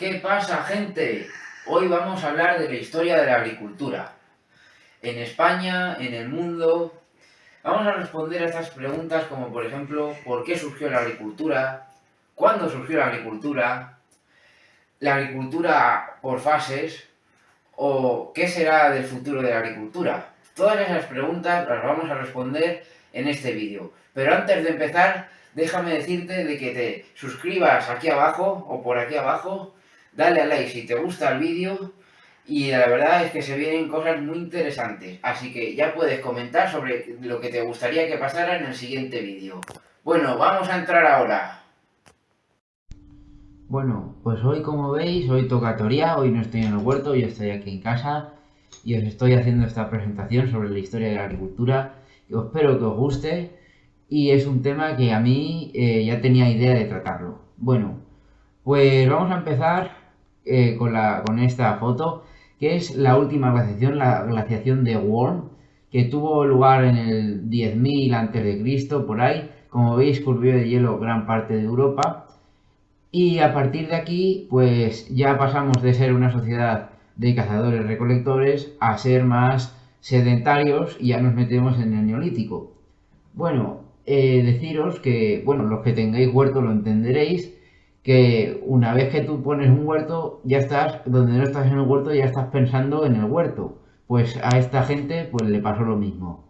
¿Qué pasa, gente? Hoy vamos a hablar de la historia de la agricultura. En España, en el mundo. Vamos a responder a estas preguntas como por ejemplo, ¿por qué surgió la agricultura? ¿Cuándo surgió la agricultura por fases? ¿O qué será del futuro de la agricultura? Todas esas preguntas las vamos a responder en este vídeo. Pero antes de empezar, déjame decirte de que te suscribas aquí abajo o por aquí abajo, dale a like si te gusta el vídeo y la verdad es que se vienen cosas muy interesantes. Así que ya puedes comentar sobre lo que te gustaría que pasara en el siguiente vídeo. Bueno, vamos a entrar ahora. Bueno, pues hoy como veis, hoy toca teoría, hoy no estoy en el huerto, yo estoy aquí en casa y os estoy haciendo esta presentación sobre la historia de la agricultura. Yo espero que os guste y es un tema que a mí ya tenía idea de tratarlo. Bueno, pues vamos a empezar con esta foto, que es la última glaciación, la glaciación de Worm, que tuvo lugar en el 10.000 a.C., por ahí. Como veis, cubrió de hielo gran parte de Europa. Y a partir de aquí, pues ya pasamos de ser una sociedad de cazadores-recolectores a ser más sedentarios y ya nos metemos en el neolítico. Bueno, deciros que, bueno, los que tengáis huerto lo entenderéis, que una vez que tú pones un huerto, ya estás, donde no estás en el huerto, ya estás pensando en el huerto. Pues a esta gente, pues le pasó lo mismo.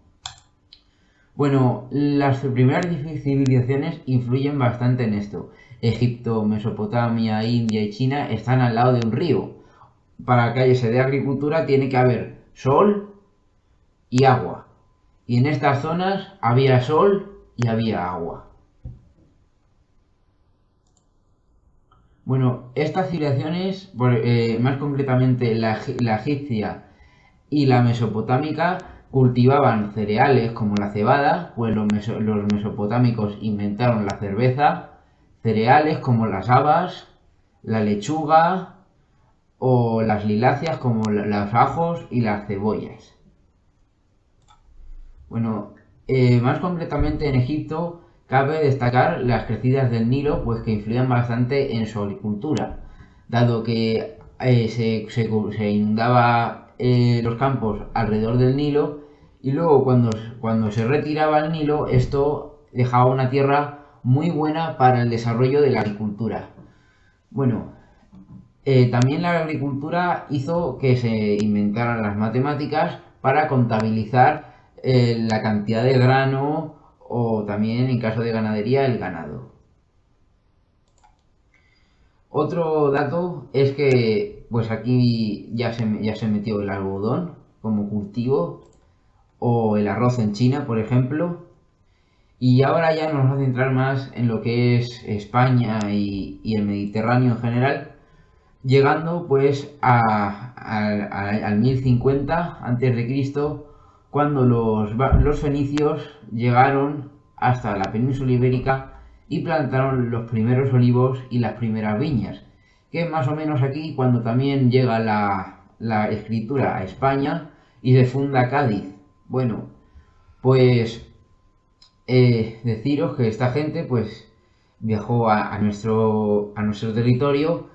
Bueno, las primeras civilizaciones influyen bastante en esto. Egipto, Mesopotamia, India y China están al lado de un río. Para que se dé agricultura tiene que haber sol y agua. Y en estas zonas había sol y había agua. Bueno, estas civilizaciones, más concretamente la egipcia y la mesopotámica, cultivaban cereales como la cebada, pues los mesopotámicos inventaron la cerveza, cereales como las habas, la lechuga o las liláceas como los ajos y las cebollas. Bueno, más concretamente en Egipto cabe destacar las crecidas del Nilo, pues que influían bastante en su agricultura, dado que se inundaba los campos alrededor del Nilo y luego cuando se retiraba el Nilo esto dejaba una tierra muy buena para el desarrollo de la agricultura. Bueno, también la agricultura hizo que se inventaran las matemáticas para contabilizar la cantidad de grano o también en caso de ganadería el ganado. Otro dato es que pues aquí ya se metió el algodón como cultivo o el arroz en China, por ejemplo. Y ahora ya nos vamos a centrar más en lo que es España y el Mediterráneo en general, llegando pues al 1050 a.C., cuando los fenicios llegaron hasta la península ibérica y plantaron los primeros olivos y las primeras viñas, que es más o menos aquí cuando también llega la escritura a España y se funda Cádiz. Bueno, pues deciros que esta gente pues viajó a nuestro territorio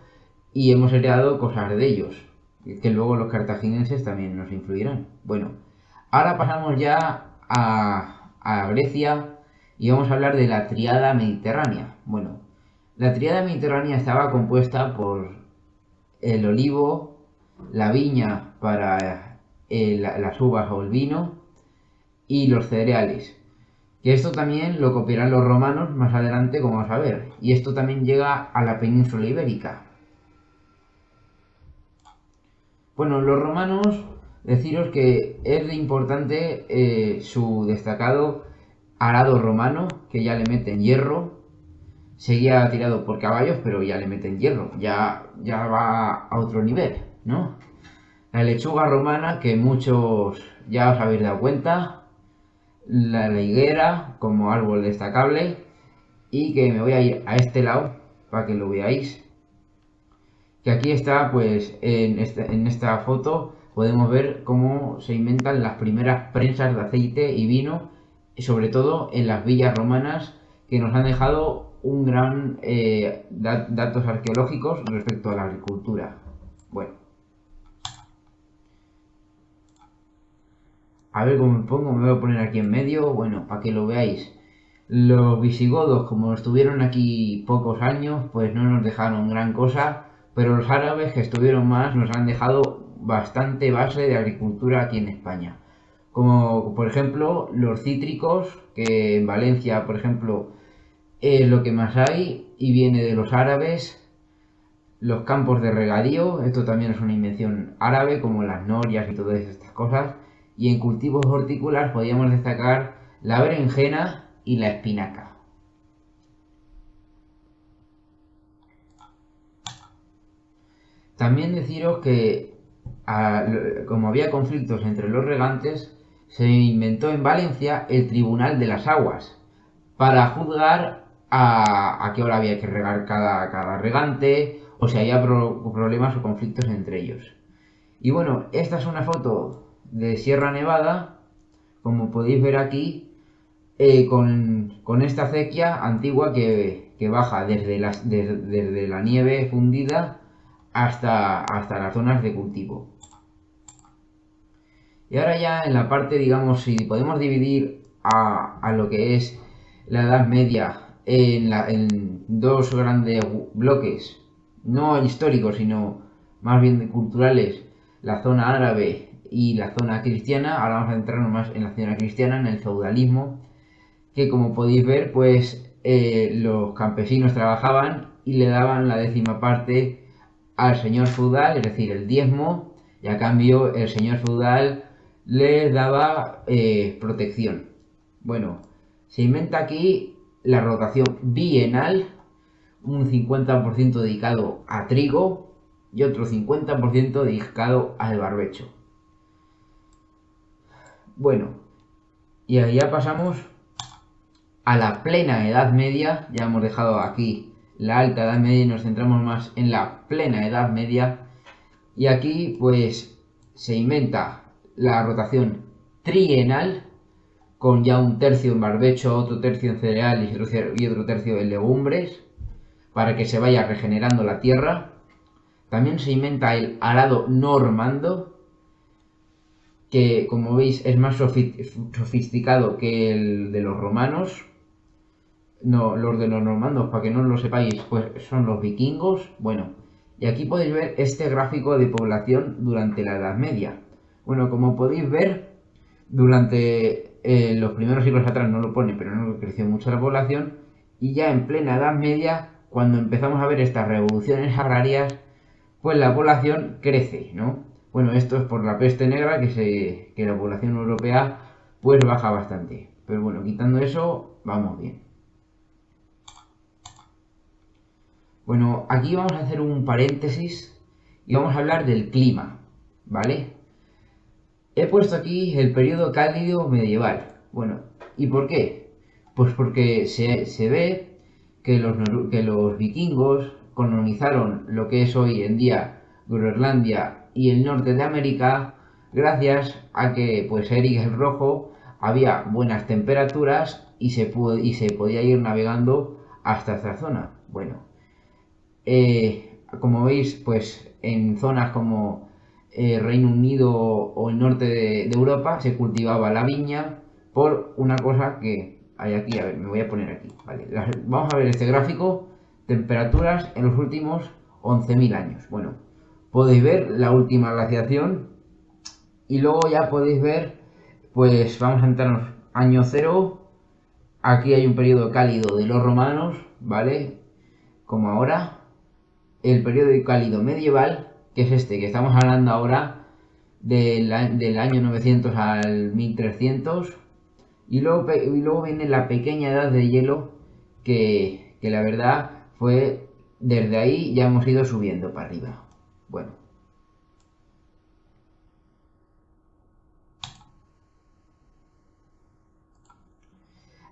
y hemos heredado cosas de ellos, que luego los cartagineses también nos influirán. Bueno, ahora pasamos ya a Grecia y vamos a hablar de la tríada mediterránea. Bueno, la tríada mediterránea estaba compuesta por el olivo, la viña para las uvas o el vino y los cereales. Que esto también lo copiarán los romanos más adelante, como vamos a ver. Y esto también llega a la península ibérica. Bueno, los romanos, deciros que es de importante su destacado arado romano, que ya le meten hierro. Seguía tirado por caballos, pero ya le meten hierro. Ya va a otro nivel, ¿no? La lechuga romana, que muchos ya os habéis dado cuenta. La higuera como árbol destacable. Y que me voy a ir a este lado para que lo veáis. Que aquí está, pues en esta foto podemos ver cómo se inventan las primeras prensas de aceite y vino, sobre todo en las villas romanas, que nos han dejado un gran datos arqueológicos respecto a la agricultura. Bueno, a ver cómo me pongo, me voy a poner aquí en medio, bueno, para que lo veáis. Los visigodos, como estuvieron aquí pocos años, pues no nos dejaron gran cosa, pero los árabes que estuvieron más nos han dejado bastante base de agricultura aquí en España. Como por ejemplo los cítricos, que en Valencia, por ejemplo, es lo que más hay y viene de los árabes. Los campos de regadío, esto también es una invención árabe, como las norias y todas estas cosas. Y en cultivos hortícolas podríamos destacar la berenjena y la espinaca. También deciros que, como había conflictos entre los regantes, se inventó en Valencia el Tribunal de las Aguas para juzgar a qué hora había que regar cada regante o si había problemas o conflictos entre ellos. Y bueno, esta es una foto de Sierra Nevada, como podéis ver aquí, con esta acequia antigua que baja desde la nieve fundida hasta las zonas de cultivo. Y ahora ya en la parte, digamos, si podemos dividir a lo que es la Edad Media en dos grandes bloques, no históricos, sino más bien culturales, la zona árabe y la zona cristiana. Ahora vamos a centrarnos más en la zona cristiana, en el feudalismo, que como podéis ver, pues los campesinos trabajaban y le daban la 10ª parte al señor feudal, es decir, el diezmo, y a cambio el señor feudal les daba protección. Bueno, se inventa aquí la rotación bienal, un 50% dedicado a trigo y otro 50% dedicado al barbecho. Bueno, y ahí ya pasamos a la plena Edad Media. Ya hemos dejado aquí la alta Edad Media y nos centramos más en la plena Edad Media. Y aquí pues se inventa la rotación trienal, con ya un tercio en barbecho, otro tercio en cereales y otro tercio en legumbres, para que se vaya regenerando la tierra. También se inventa el arado normando, que como veis es más sofisticado que el de los romanos. No, los de los normandos, para que no lo sepáis, pues son los vikingos. Bueno, y aquí podéis ver este gráfico de población durante la Edad Media. Bueno, como podéis ver, durante los primeros siglos atrás no lo pone, pero no creció mucho la población. Y ya en plena Edad Media, cuando empezamos a ver estas revoluciones agrarias, pues la población crece, ¿no? Bueno, esto es por la peste negra, que la población europea pues baja bastante. Pero bueno, quitando eso, vamos bien. Bueno, aquí vamos a hacer un paréntesis y vamos a hablar del clima, ¿vale? He puesto aquí el periodo cálido medieval. Bueno, ¿y por qué? Pues porque se ve que los vikingos colonizaron lo que es hoy en día Groenlandia y el norte de América gracias a que pues Eric el Rojo había buenas temperaturas y se podía ir navegando hasta esta zona. Bueno, como veis, pues en zonas como Reino Unido o el norte de Europa se cultivaba la viña por una cosa que hay aquí. A ver, me voy a poner aquí. Vale. Vamos a ver este gráfico, temperaturas en los últimos 11.000 años. Bueno, podéis ver la última glaciación y luego ya podéis ver, pues vamos a entrarnos año cero. Aquí hay un periodo cálido de los romanos, ¿vale? Como ahora. El periodo cálido medieval, que es este que estamos hablando ahora, del año 900 al 1300, y luego viene la pequeña edad de hielo, que la verdad fue, desde ahí ya hemos ido subiendo para arriba. Bueno.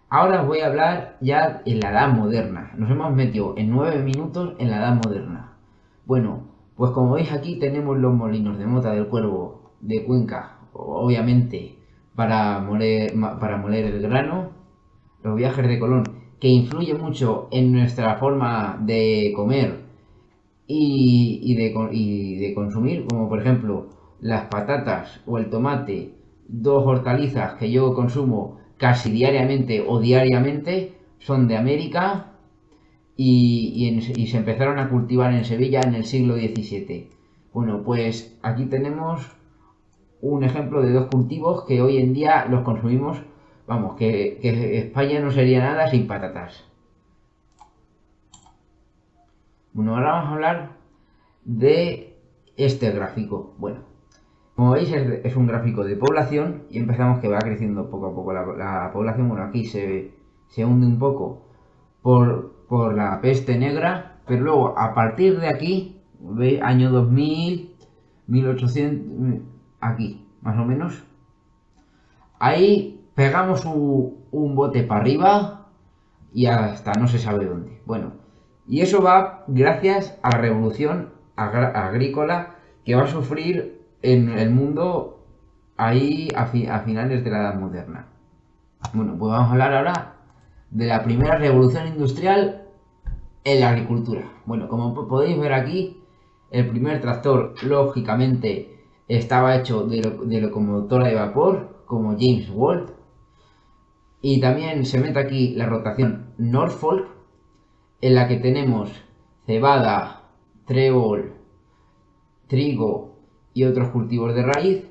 Ahora os voy a hablar ya en la edad moderna. Nos hemos metido en 9 minutos en la edad moderna. Bueno, pues como veis aquí tenemos los molinos de Mota del Cuervo de Cuenca, obviamente para moler el grano, los viajes de Colón que influye mucho en nuestra forma de comer y de consumir, como por ejemplo las patatas o el tomate, dos hortalizas que yo consumo casi diariamente o diariamente, son de América y se empezaron a cultivar en Sevilla en el siglo XVII. Bueno, pues aquí tenemos un ejemplo de dos cultivos que hoy en día los consumimos, vamos, que España no sería nada sin patatas. Bueno, ahora vamos a hablar de este gráfico. Bueno, como veis es un gráfico de población y empezamos que va creciendo poco a poco la población. Bueno, aquí se hunde un poco por la peste negra, pero luego a partir de aquí, ¿veis? Año 2000, 1800, aquí, más o menos, ahí pegamos un bote para arriba y hasta no se sabe dónde. Bueno, y eso va gracias a la revolución agrícola que va a sufrir en el mundo ahí a finales de la Edad Moderna. Bueno, pues vamos a hablar ahora de la primera revolución industrial en la agricultura. Bueno, como podéis ver aquí, el primer tractor, lógicamente, estaba hecho de locomotora de vapor, como James Watt. Y también se mete aquí la rotación Norfolk, en la que tenemos cebada, trébol, trigo y otros cultivos de raíz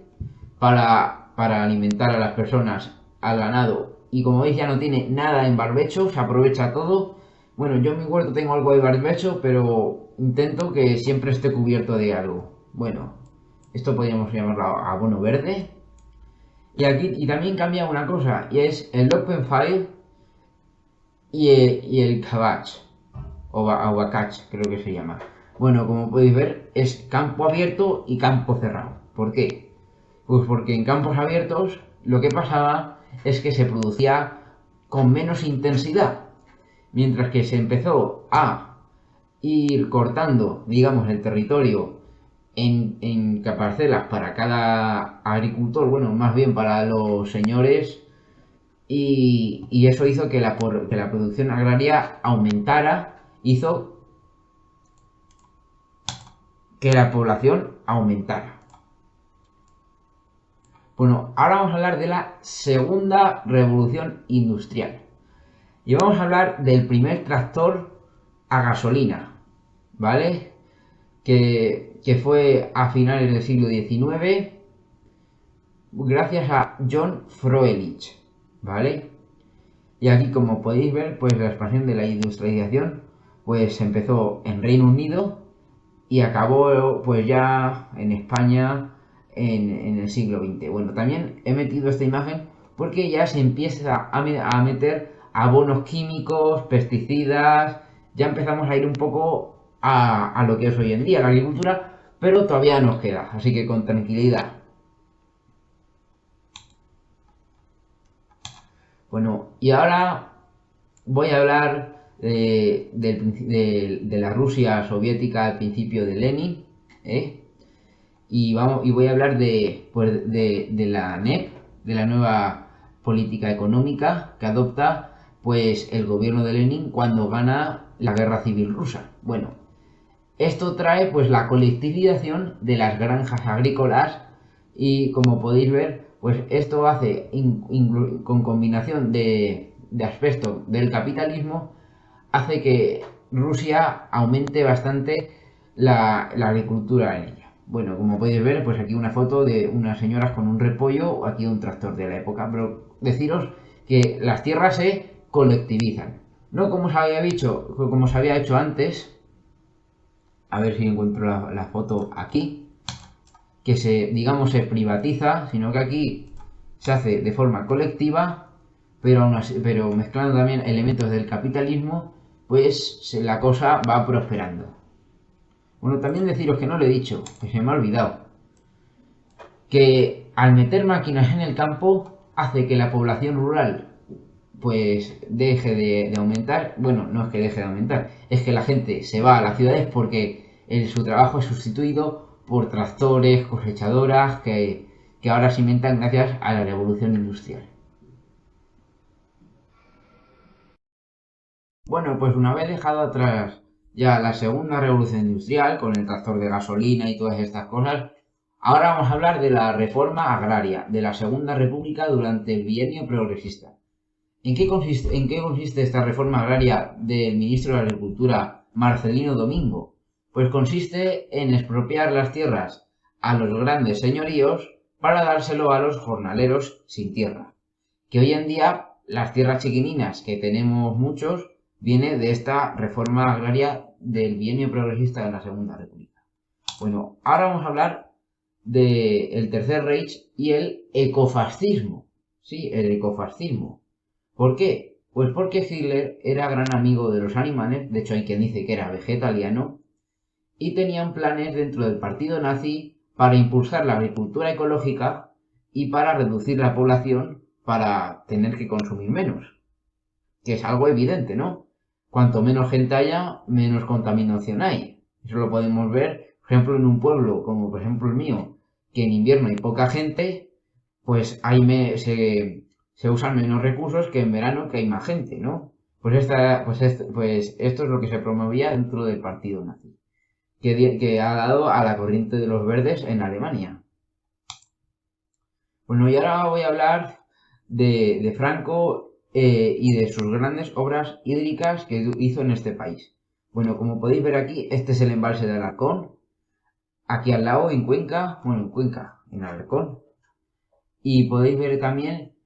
para alimentar a las personas, al ganado. Y como veis ya no tiene nada en barbecho, se aprovecha todo. Bueno, yo en mi huerto tengo algo de barbecho, pero intento que siempre esté cubierto de algo. Bueno, esto podríamos llamarlo abono verde. Y también cambia una cosa, y es el open file y el cabbage, o abacach, creo que se llama. Bueno, como podéis ver, es campo abierto y campo cerrado. ¿Por qué? Pues porque en campos abiertos lo que pasaba es que se producía con menos intensidad, mientras que se empezó a ir cortando, digamos, el territorio en parcelas para cada agricultor, bueno, más bien para los señores, y eso hizo que la producción agraria aumentara, hizo que la población aumentara. Bueno, ahora vamos a hablar de la segunda revolución industrial. Y vamos a hablar del primer tractor a gasolina, ¿vale? Que fue a finales del siglo XIX, gracias a John Froelich, ¿vale? Y aquí, como podéis ver, pues la expansión de la industrialización pues empezó en Reino Unido y acabó pues ya en España en el siglo XX. Bueno, también he metido esta imagen porque ya se empieza a meter abonos químicos, pesticidas, ya empezamos a ir un poco a lo que es hoy en día la agricultura, pero todavía nos queda, así que con tranquilidad. Bueno, y ahora voy a hablar de la Rusia soviética al principio de Lenin, ¿eh? Y voy a hablar de la NEP, de la nueva política económica que adopta pues el gobierno de Lenin cuando gana la guerra civil rusa. Bueno, esto trae pues la colectivización de las granjas agrícolas y como podéis ver, pues esto hace con combinación de aspectos del capitalismo, hace que Rusia aumente bastante la agricultura en ella. Bueno, como podéis ver, pues aquí una foto de unas señoras con un repollo o aquí un tractor de la época, pero deciros que las tierras se colectivizan. No como se había hecho antes, a ver si encuentro la foto aquí, que digamos, se privatiza, sino que aquí se hace de forma colectiva, pero mezclando también elementos del capitalismo, pues la cosa va prosperando. Bueno, también deciros que no lo he dicho, que se me ha olvidado, que al meter máquinas en el campo hace que la población rural pues deje de aumentar. Bueno, no es que deje de aumentar, es que la gente se va a las ciudades porque su trabajo es sustituido por tractores, cosechadoras que ahora se inventan gracias a la revolución industrial. Bueno, pues una vez dejado atrás ya la segunda revolución industrial, con el tractor de gasolina y todas estas cosas, ahora vamos a hablar de la reforma agraria de la Segunda República durante el bienio progresista. ¿En qué consiste esta reforma agraria del ministro de Agricultura, Marcelino Domingo? Pues consiste en expropiar las tierras a los grandes señoríos para dárselo a los jornaleros sin tierra. Que hoy en día las tierras chiquininas, que tenemos muchos, viene de esta reforma agraria del bienio progresista de la Segunda República. Bueno, ahora vamos a hablar del Tercer Reich y el ecofascismo. Sí, el ecofascismo. ¿Por qué? Pues porque Hitler era gran amigo de los animales, de hecho hay quien dice que era vegetariano, y tenían planes dentro del partido nazi para impulsar la agricultura ecológica y para reducir la población para tener que consumir menos, que es algo evidente, ¿no? Cuanto menos gente haya, menos contaminación hay. Eso lo podemos ver, por ejemplo, en un pueblo como por ejemplo el mío, que en invierno hay poca gente, pues se usan menos recursos que en verano que hay más gente, ¿no? Pues esto es lo que se promovía dentro del partido nazi, que ha dado a la corriente de los verdes en Alemania. Bueno, y ahora voy a hablar de Franco y de sus grandes obras hídricas que hizo en este país. Bueno, como podéis ver aquí, este es el embalse de Alarcón. Aquí al lado, en Alarcón. Y podéis ver también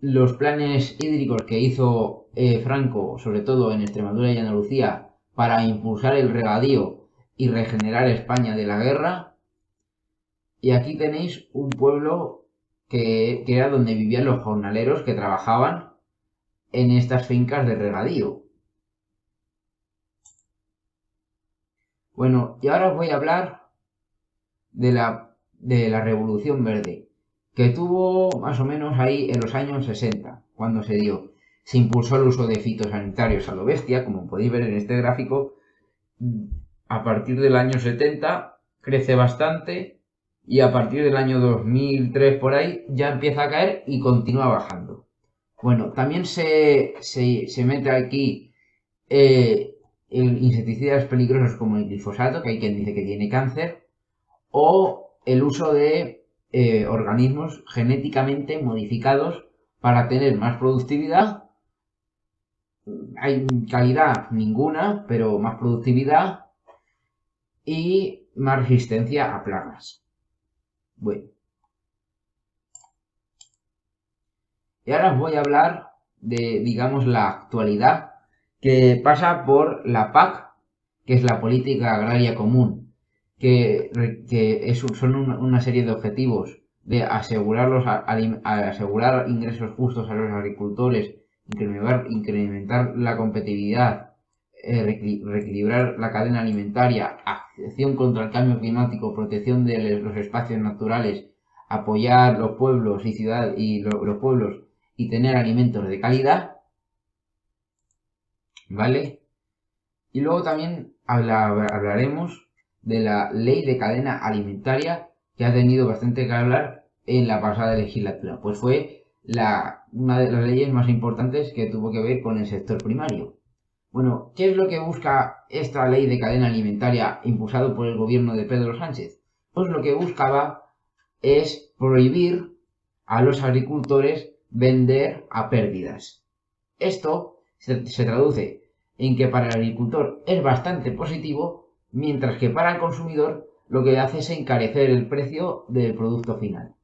los planes hídricos que hizo Franco, sobre todo en Extremadura y Andalucía, para impulsar el regadío y regenerar España de la guerra. Y aquí tenéis un pueblo que era donde vivían los jornaleros que trabajaban en estas fincas de regadío. Bueno, y ahora os voy a hablar de la Revolución Verde, que tuvo más o menos ahí en los años 60, cuando se dio. Se impulsó el uso de fitosanitarios a lo bestia, como podéis ver en este gráfico. A partir del año 70 crece bastante y a partir del año 2003 por ahí ya empieza a caer y continúa bajando. Bueno, también se mete aquí insecticidas peligrosos como el glifosato, que hay quien dice que tiene cáncer, o el uso de organismos genéticamente modificados para tener más productividad. Hay calidad ninguna, pero más productividad y más resistencia a plagas. Bueno, y ahora os voy a hablar de, digamos, la actualidad que pasa por la PAC, que es la Política Agraria Común, son una serie de objetivos de asegurar ingresos justos a los agricultores, incrementar la competitividad, reequilibrar la cadena alimentaria, acción contra el cambio climático, protección de los espacios naturales, apoyar los pueblos los pueblos y tener alimentos de calidad, ¿vale? Y luego también hablaremos de la ley de cadena alimentaria, que ha tenido bastante que hablar en la pasada legislatura, pues fue una de las leyes más importantes que tuvo que ver con el sector primario. Bueno, ¿qué es lo que busca esta ley de cadena alimentaria impulsado por el gobierno de Pedro Sánchez? Pues lo que buscaba es prohibir a los agricultores vender a pérdidas. Esto se traduce en que para el agricultor es bastante positivo, mientras que para el consumidor lo que hace es encarecer el precio del producto final.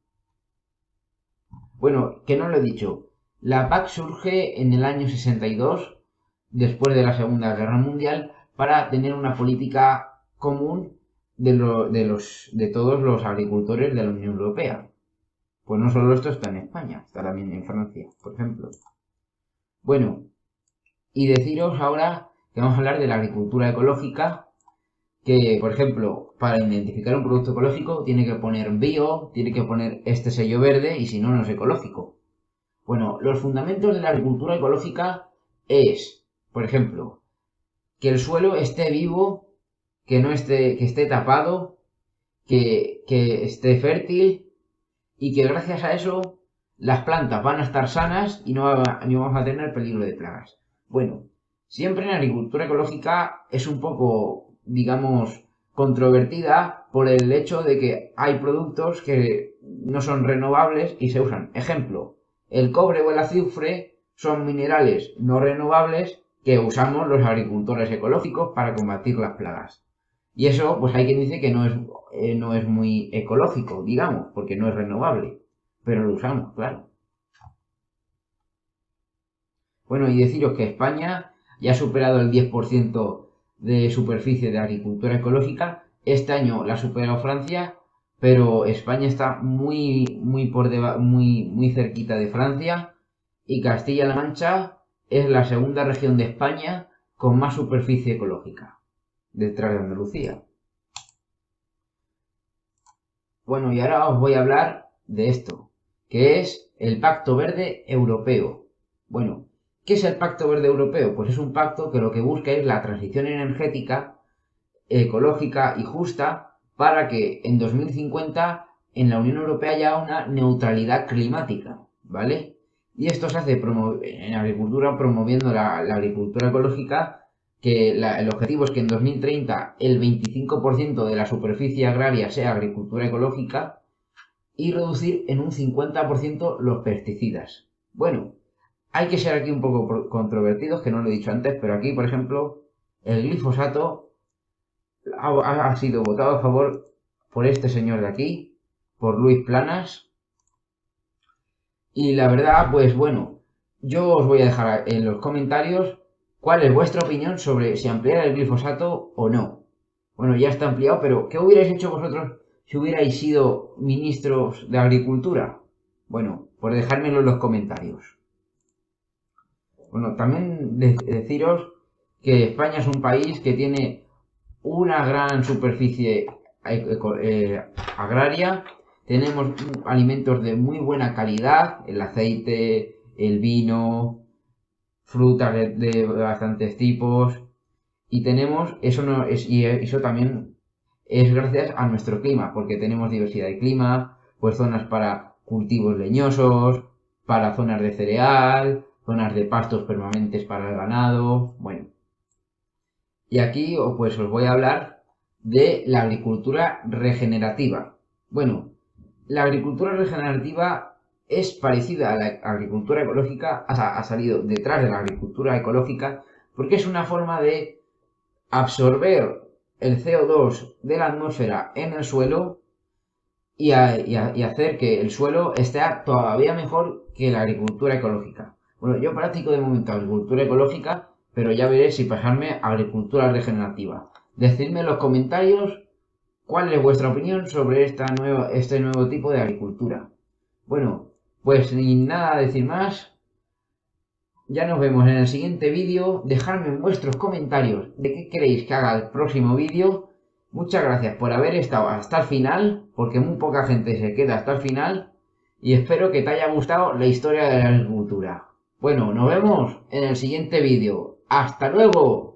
Bueno, que no lo he dicho, la PAC surge en el año 62, después de la Segunda Guerra Mundial, para tener una política común de todos los agricultores de la Unión Europea. Pues no solo esto está en España, está también en Francia, por ejemplo. Bueno, y deciros ahora que vamos a hablar de la agricultura ecológica, que, por ejemplo, para identificar un producto ecológico tiene que poner bio, tiene que poner este sello verde y si no, no es ecológico. Bueno, los fundamentos de la agricultura ecológica es, por ejemplo, que el suelo esté vivo, que esté tapado, que esté fértil y que gracias a eso las plantas van a estar sanas y no vamos a tener peligro de plagas. Bueno, Siempre en agricultura ecológica es un poco, digamos, controvertida por el hecho de que hay productos que no son renovables y se usan. Ejemplo, el cobre o el azufre son minerales no renovables que usamos los agricultores ecológicos para combatir las plagas. Y eso, pues hay quien dice que no es muy ecológico, digamos, porque no es renovable. Pero lo usamos, claro. Bueno, y deciros que España ya ha superado el 10% de superficie de agricultura ecológica. Este año la ha superado Francia, pero España está muy cerquita de Francia, y Castilla-La Mancha es la segunda región de España con más superficie ecológica, detrás de Andalucía. Bueno, y ahora os voy a hablar de esto, que es el Pacto Verde Europeo. Bueno, ¿qué es el Pacto Verde Europeo? Pues es un pacto que lo que busca es la transición energética, ecológica y justa para que en 2050 en la Unión Europea haya una neutralidad climática, ¿vale? Y esto se hace en agricultura promoviendo la agricultura ecológica, que el objetivo es que en 2030 el 25% de la superficie agraria sea agricultura ecológica y reducir en un 50% los pesticidas. Bueno, hay que ser aquí un poco controvertidos, que no lo he dicho antes, pero aquí, por ejemplo, el glifosato ha sido votado a favor por este señor de aquí, por Luis Planas. Y la verdad, pues bueno, yo os voy a dejar en los comentarios cuál es vuestra opinión sobre si ampliar el glifosato o no. Bueno, ya está ampliado, pero ¿qué hubierais hecho vosotros si hubierais sido ministros de Agricultura? Bueno, pues dejármelo en los comentarios. Bueno, también deciros que España es un país que tiene una gran superficie agraria. Tenemos alimentos de muy buena calidad, el aceite, el vino, frutas de bastantes tipos. Y tenemos, eso también es gracias a nuestro clima, porque tenemos diversidad de clima, pues zonas para cultivos leñosos, para zonas de cereal, zonas de pastos permanentes para el ganado, bueno. Y aquí pues os voy a hablar de la agricultura regenerativa. Bueno, la agricultura regenerativa es parecida a la agricultura ecológica, ha salido detrás de la agricultura ecológica, porque es una forma de absorber el CO2 de la atmósfera en el suelo y hacer que el suelo esté todavía mejor que la agricultura ecológica. Bueno, yo practico de momento agricultura ecológica, pero ya veré si pasarme a agricultura regenerativa. Decidme en los comentarios cuál es vuestra opinión sobre este nuevo tipo de agricultura. Bueno, pues sin nada decir más, ya nos vemos en el siguiente vídeo. Dejadme en vuestros comentarios de qué queréis que haga el próximo vídeo. Muchas gracias por haber estado hasta el final, porque muy poca gente se queda hasta el final. Y espero que te haya gustado la historia de la agricultura. Bueno, nos vemos en el siguiente vídeo. ¡Hasta luego!